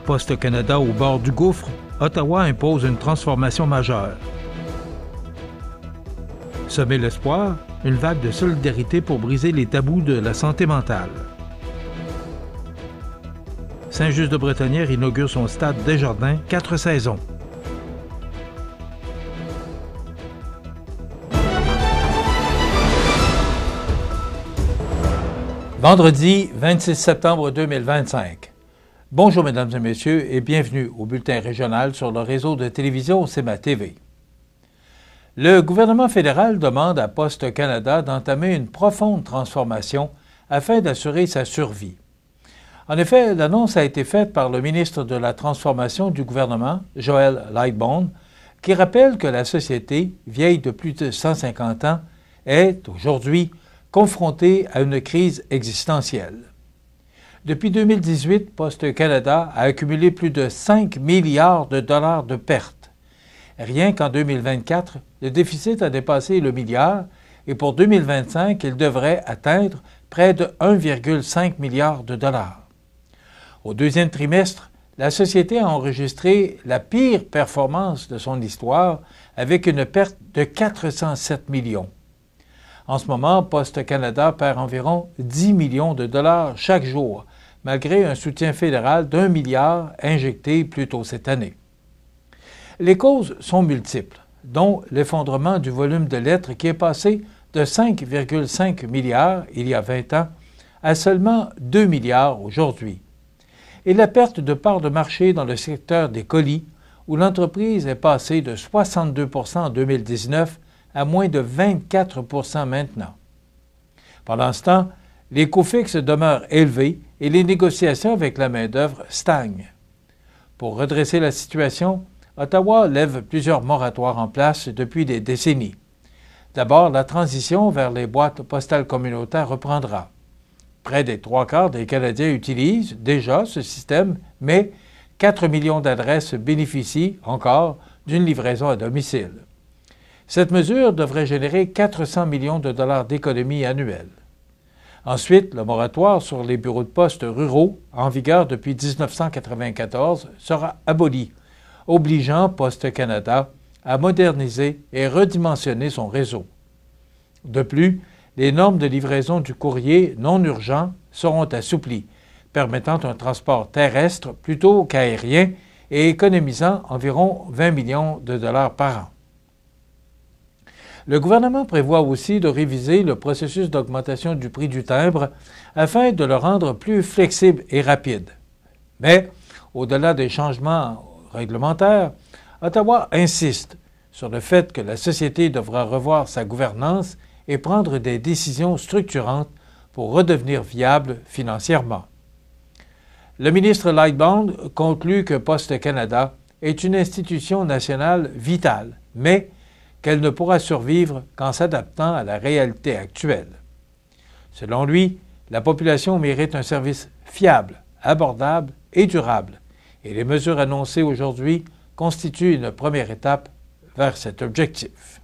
Poste Canada au bord du gouffre, Ottawa impose une transformation majeure. Semer l'espoir, une vague de solidarité pour briser les tabous de la santé mentale. Saint-Just-de-Bretonnière inaugure son stade Desjardins, 4 saisons. Vendredi 26 septembre 2025. Bonjour mesdames et messieurs et bienvenue au bulletin régional sur le réseau de télévision CEMA TV. Le gouvernement fédéral demande à Poste Canada d'entamer une profonde transformation afin d'assurer sa survie. En effet, l'annonce a été faite par le ministre de la Transformation du gouvernement, Joel Lightbourn, qui rappelle que la société, vieille de plus de 150 ans, est aujourd'hui confrontée à une crise existentielle. Depuis 2018, Poste Canada a accumulé plus de 5 milliards de dollars de pertes. Rien qu'en 2024, le déficit a dépassé le milliard et pour 2025, il devrait atteindre près de 1,5 milliard de dollars. Au deuxième trimestre, la société a enregistré la pire performance de son histoire avec une perte de 407 millions. En ce moment, Poste Canada perd environ 10 millions de dollars chaque jour, malgré un soutien fédéral d'1 milliard injecté plus tôt cette année. Les causes sont multiples, dont l'effondrement du volume de lettres qui est passé de 5,5 milliards il y a 20 ans à seulement 2 milliards aujourd'hui, et la perte de parts de marché dans le secteur des colis, où l'entreprise est passée de 62 % en 2019 à moins de 24 % maintenant. Pendant ce temps, les coûts fixes demeurent élevés et les négociations avec la main-d'œuvre stagnent. Pour redresser la situation, Ottawa lève plusieurs moratoires en place depuis des décennies. D'abord, la transition vers les boîtes postales communautaires reprendra. Près des 3/4 des Canadiens utilisent déjà ce système, mais 4 millions d'adresses bénéficient encore d'une livraison à domicile. Cette mesure devrait générer 400 millions de dollars d'économies annuelles. Ensuite, le moratoire sur les bureaux de poste ruraux, en vigueur depuis 1994, sera aboli, obligeant Poste Canada à moderniser et redimensionner son réseau. De plus, les normes de livraison du courrier non urgent seront assouplies, permettant un transport terrestre plutôt qu'aérien et économisant environ 20 millions de dollars par an. Le gouvernement prévoit aussi de réviser le processus d'augmentation du prix du timbre afin de le rendre plus flexible et rapide. Mais, au-delà des changements réglementaires, Ottawa insiste sur le fait que la société devra revoir sa gouvernance et prendre des décisions structurantes pour redevenir viable financièrement. Le ministre Lightbourn conclut que Poste Canada est une institution nationale vitale, mais qu'elle ne pourra survivre qu'en s'adaptant à la réalité actuelle. Selon lui, la population mérite un service fiable, abordable et durable, et les mesures annoncées aujourd'hui constituent une première étape vers cet objectif.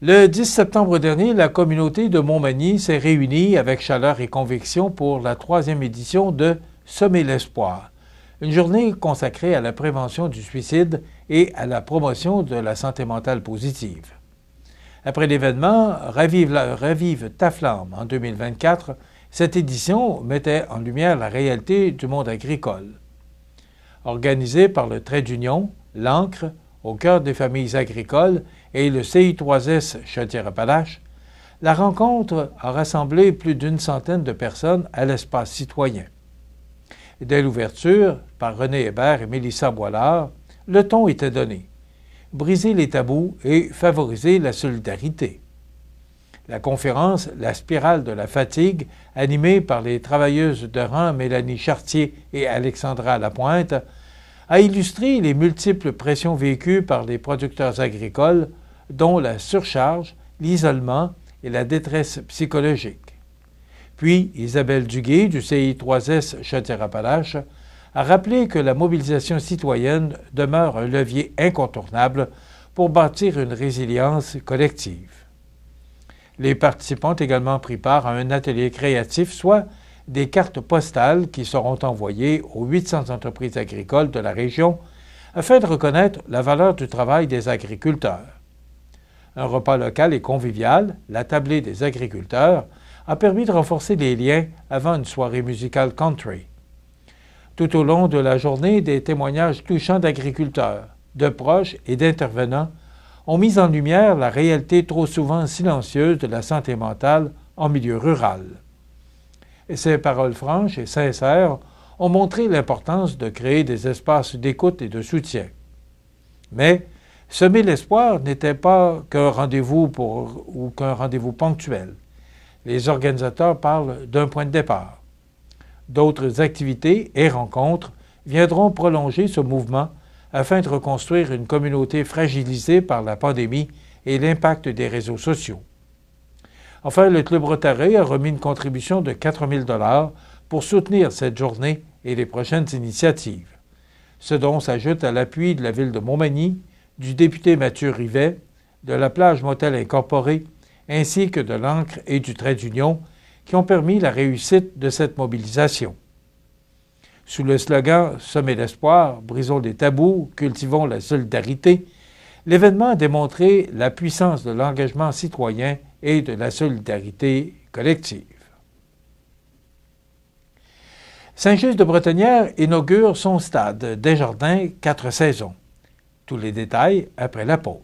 Le 10 septembre dernier, la communauté de Montmagny s'est réunie avec chaleur et conviction pour la 3e édition de Semer l'espoir, une journée consacrée à la prévention du suicide et à la promotion de la santé mentale positive. Après l'événement Ravive ta flamme en 2024, cette édition mettait en lumière la réalité du monde agricole. Organisée par le Trait d'Union, l'Ancre, au cœur des familles agricoles et le CI3S Chaudière-Appalaches, la rencontre a rassemblé plus d'une centaine de personnes à l'espace citoyen. Dès l'ouverture, par René Hébert et Mélissa Boilard, le ton était donné: briser les tabous et favoriser la solidarité. La conférence « La spirale de la fatigue », animée par les travailleuses de rang Mélanie Chartier et Alexandra Lapointe, a illustré les multiples pressions vécues par les producteurs agricoles, dont la surcharge, l'isolement et la détresse psychologique. Puis, Isabelle Duguay, du CI3S Chaudière-Appalaches, a rappelé que la mobilisation citoyenne demeure un levier incontournable pour bâtir une résilience collective. Les participants ont également pris part à un atelier créatif, soit des cartes postales qui seront envoyées aux 800 entreprises agricoles de la région afin de reconnaître la valeur du travail des agriculteurs. Un repas local et convivial, la tablée des agriculteurs, a permis de renforcer les liens avant une soirée musicale country. Tout au long de la journée, des témoignages touchants d'agriculteurs, de proches et d'intervenants ont mis en lumière la réalité trop souvent silencieuse de la santé mentale en milieu rural. Et ces paroles franches et sincères ont montré l'importance de créer des espaces d'écoute et de soutien. Mais semer l'espoir n'était pas qu'un rendez-vous ou qu'un rendez-vous ponctuel. Les organisateurs parlent d'un point de départ. D'autres activités et rencontres viendront prolonger ce mouvement afin de reconstruire une communauté fragilisée par la pandémie et l'impact des réseaux sociaux. Enfin, le Club Rotary a remis une contribution de 4 000 $ pour soutenir cette journée et les prochaines initiatives. Ce don s'ajoute à l'appui de la ville de Montmagny, du député Mathieu Rivet, de la plage Motel Incorporée, ainsi que de l'Ancre et du Trait d'Union, qui ont permis la réussite de cette mobilisation. Sous le slogan « Semer l'espoir, brisons les tabous, cultivons la solidarité », l'événement a démontré la puissance de l'engagement citoyen et de la solidarité collective. Saint-Just-de-Bretonnière inaugure son stade Desjardins 4 saisons. Tous les détails après la pause.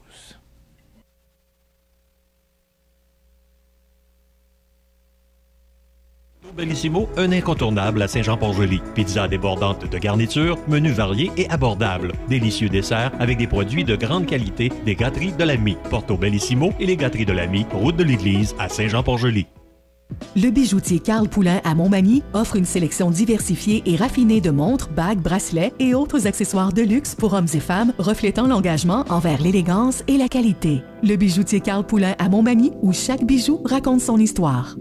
Bellissimo, un incontournable à Saint-Jean-Port-Joli. Pizza débordante de garniture, menu varié et abordable. Délicieux dessert avec des produits de grande qualité des gâteries de l'Ami. Porto Bellissimo et les gâteries de l'Ami, route de l'église à Saint-Jean-Port-Joli. Le bijoutier Carl Poulain à Montmagny offre une sélection diversifiée et raffinée de montres, bagues, bracelets et autres accessoires de luxe pour hommes et femmes reflétant l'engagement envers l'élégance et la qualité. Le bijoutier Carl Poulain à Montmagny, où chaque bijou raconte son histoire.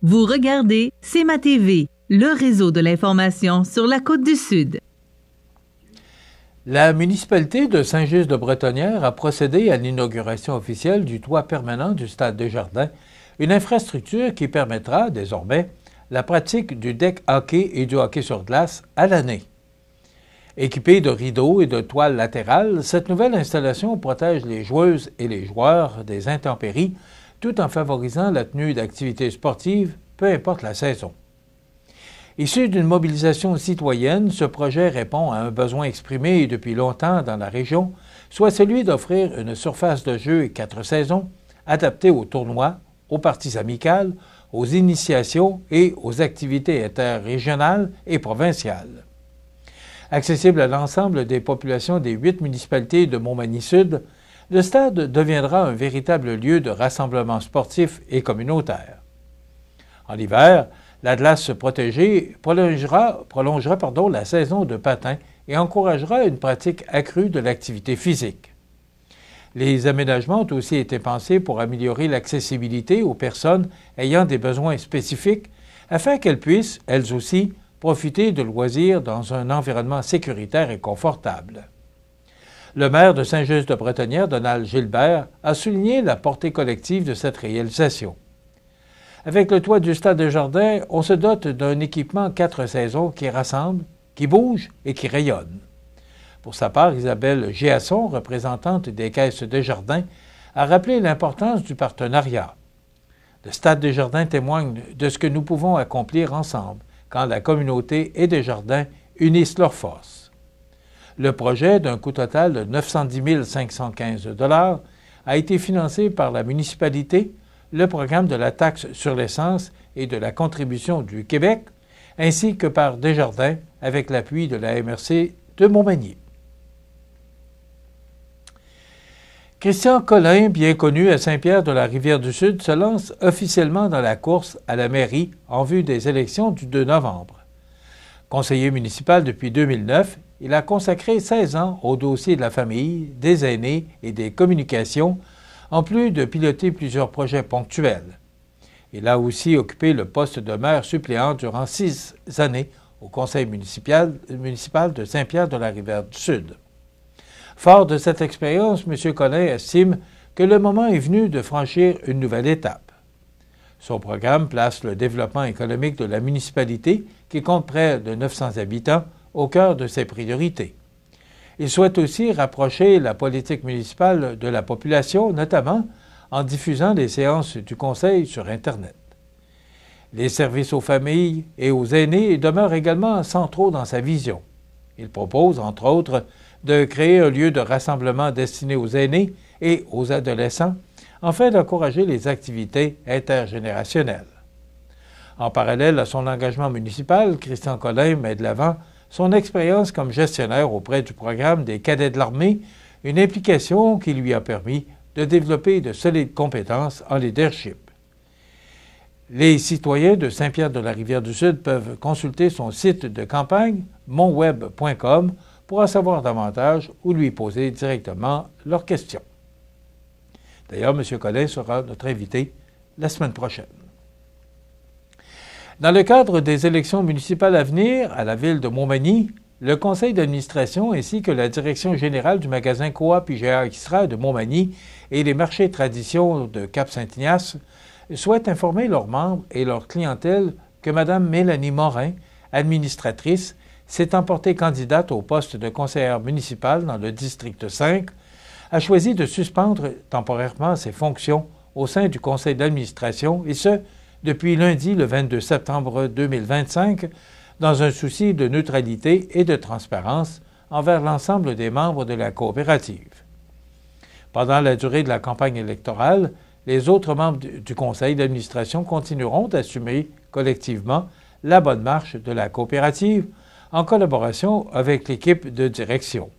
Vous regardez CEMA TV, le réseau de l'information sur la Côte-du-Sud. La municipalité de Saint-Just-de-Bretonnière a procédé à l'inauguration officielle du toit permanent du stade Desjardins, une infrastructure qui permettra désormais la pratique du deck hockey et du hockey sur glace à l'année. Équipée de rideaux et de toiles latérales, cette nouvelle installation protège les joueuses et les joueurs des intempéries tout en favorisant la tenue d'activités sportives, peu importe la saison. Issu d'une mobilisation citoyenne, ce projet répond à un besoin exprimé depuis longtemps dans la région, soit celui d'offrir une surface de jeu et 4 saisons adaptée aux tournois, aux parties amicales, aux initiations et aux activités interrégionales et provinciales. Accessible à l'ensemble des populations des 8 municipalités de Montmagny-Sud, le stade deviendra un véritable lieu de rassemblement sportif et communautaire. En hiver, la glace protégée prolongera la saison de patin et encouragera une pratique accrue de l'activité physique. Les aménagements ont aussi été pensés pour améliorer l'accessibilité aux personnes ayant des besoins spécifiques afin qu'elles puissent, elles aussi, profiter de loisirs dans un environnement sécuritaire et confortable. Le maire de Saint-Just-de-Bretonnière, Donald Gilbert, a souligné la portée collective de cette réalisation. Avec le toit du stade Desjardins, on se dote d'un équipement 4 saisons qui rassemble, qui bouge et qui rayonne. Pour sa part, Isabelle Géasson, représentante des caisses Desjardins, a rappelé l'importance du partenariat. Le stade Desjardins témoigne de ce que nous pouvons accomplir ensemble quand la communauté et Desjardins unissent leurs forces. Le projet, d'un coût total de 910 515 $ a été financé par la municipalité, le programme de la taxe sur l'essence et de la contribution du Québec, ainsi que par Desjardins avec l'appui de la MRC de Montmagny. Christian Collin, bien connu à Saint-Pierre-de-la-Rivière-du-Sud, se lance officiellement dans la course à la mairie en vue des élections du 2 novembre. Conseiller municipal depuis 2009, il a consacré 16 ans au dossier de la famille, des aînés et des communications, en plus de piloter plusieurs projets ponctuels. Il a aussi occupé le poste de maire suppléant durant 6 années au conseil municipal de Saint-Pierre-de-la-Rivière-du-Sud. Fort de cette expérience, M. Collin estime que le moment est venu de franchir une nouvelle étape. Son programme place le développement économique de la municipalité, qui compte près de 900 habitants, au cœur de ses priorités. Il souhaite aussi rapprocher la politique municipale de la population, notamment en diffusant les séances du Conseil sur Internet. Les services aux familles et aux aînés demeurent également centraux dans sa vision. Il propose, entre autres, de créer un lieu de rassemblement destiné aux aînés et aux adolescents, afin d'encourager les activités intergénérationnelles. En parallèle à son engagement municipal, Christian Collin met de l'avant son expérience comme gestionnaire auprès du programme des cadets de l'armée, une implication qui lui a permis de développer de solides compétences en leadership. Les citoyens de Saint-Pierre-de-la-Rivière-du-Sud peuvent consulter son site de campagne, monweb.com, pour en savoir davantage ou lui poser directement leurs questions. D'ailleurs, M. Collin sera notre invité la semaine prochaine. Dans le cadre des élections municipales à venir à la ville de Montmagny, le conseil d'administration ainsi que la direction générale du magasin Coop IGA Extra de Montmagny et les marchés traditions de Cap-Saint-Ignace souhaitent informer leurs membres et leur clientèle que Mme Mélanie Morin, administratrice, s'étant portée candidate au poste de conseillère municipale dans le district 5, a choisi de suspendre temporairement ses fonctions au sein du conseil d'administration, et ce, depuis lundi le 22 septembre 2025, dans un souci de neutralité et de transparence envers l'ensemble des membres de la coopérative. Pendant la durée de la campagne électorale, les autres membres du conseil d'administration continueront d'assumer collectivement la bonne marche de la coopérative en collaboration avec l'équipe de direction.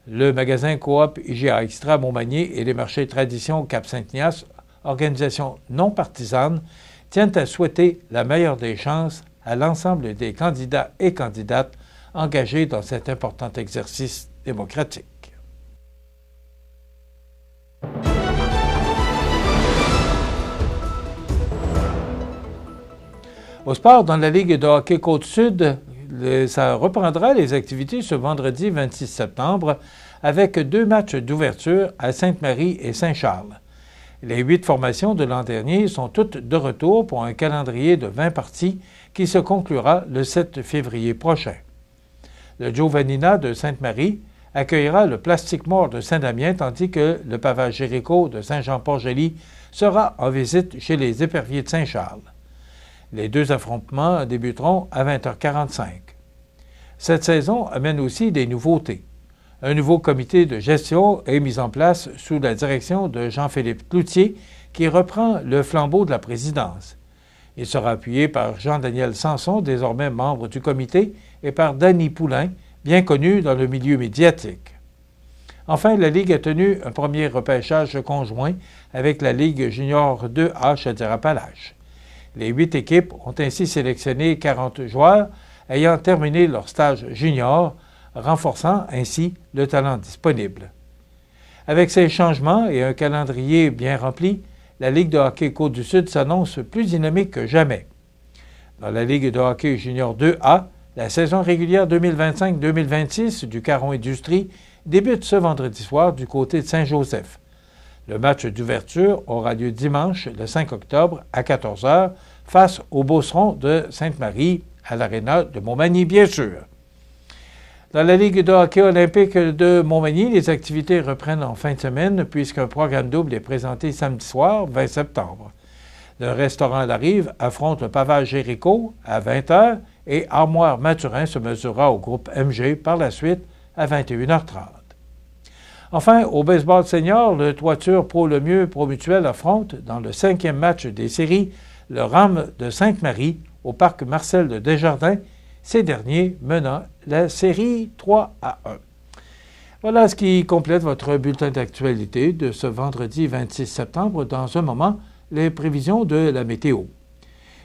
Le magasin Coop IGA Extra Montmagny et les marchés traditions Cap-Saint-Ignace, organisation non partisane, tiennent à souhaiter la meilleure des chances à l'ensemble des candidats et candidates engagés dans cet important exercice démocratique. Au sport, dans la Ligue de hockey Côte-Sud, ça reprendra les activités ce vendredi 26 septembre avec 2 matchs d'ouverture à Sainte-Marie et Saint-Charles. Les 8 formations de l'an dernier sont toutes de retour pour un calendrier de 20 parties qui se conclura le 7 février prochain. Le Giovannina de Sainte-Marie accueillera le Plastic Mort de Saint-Damien, tandis que le Pavage Jéricho de Saint-Jean-Port-Joli sera en visite chez les Éperviers de Saint-Charles. Les 2 affrontements débuteront à 20h45. Cette saison amène aussi des nouveautés. Un nouveau comité de gestion est mis en place sous la direction de Jean-Philippe Cloutier, qui reprend le flambeau de la présidence. Il sera appuyé par Jean-Daniel Sanson, désormais membre du comité, et par Danny Poulain, bien connu dans le milieu médiatique. Enfin, la Ligue a tenu un premier repêchage conjoint avec la Ligue junior 2A Chaudière-Appalaches. Les 8 équipes ont ainsi sélectionné 40 joueurs ayant terminé leur stage junior, renforçant ainsi le talent disponible. Avec ces changements et un calendrier bien rempli, la Ligue de hockey Côte-du-Sud s'annonce plus dynamique que jamais. Dans la Ligue de hockey junior 2A, la saison régulière 2025-2026 du Caron Industrie débute ce vendredi soir du côté de Saint-Joseph. Le match d'ouverture aura lieu dimanche, le 5 octobre, à 14h, face aux Beaucerons de Sainte-Marie, à l'Aréna de Montmagny, bien sûr. Dans la Ligue de hockey olympique de Montmagny, les activités reprennent en fin de semaine puisqu'un programme double est présenté samedi soir, 20 septembre. Le restaurant La Rive affronte le Pavage Jéricho à 20h et Armoire Mathurin se mesurera au groupe MG par la suite à 21h30. Enfin, au baseball senior, le Toiture Pro Lemieux Pro Mutuel affronte, dans le 5e match des séries, le RAM de Sainte-Marie au parc Marcel de Desjardins, ces derniers menant la série 3-1. Voilà ce qui complète votre bulletin d'actualité de ce vendredi 26 septembre. Dans un moment, les prévisions de la météo.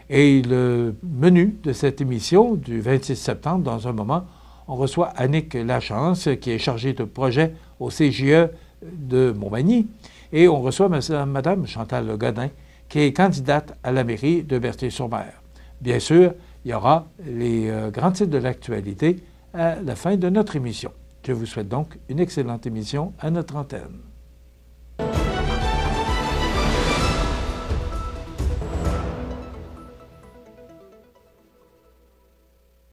Et le menu de cette émission du 26 septembre, dans un moment, on reçoit Annick Lachance, qui est chargée de projet au CJE de Montmagny, et on reçoit Mme Chantal Godin, qui est candidate à la mairie de Berthier-sur-Mer. Bien sûr, il y aura les grands titres de l'actualité à la fin de notre émission. Je vous souhaite donc une excellente émission à notre antenne.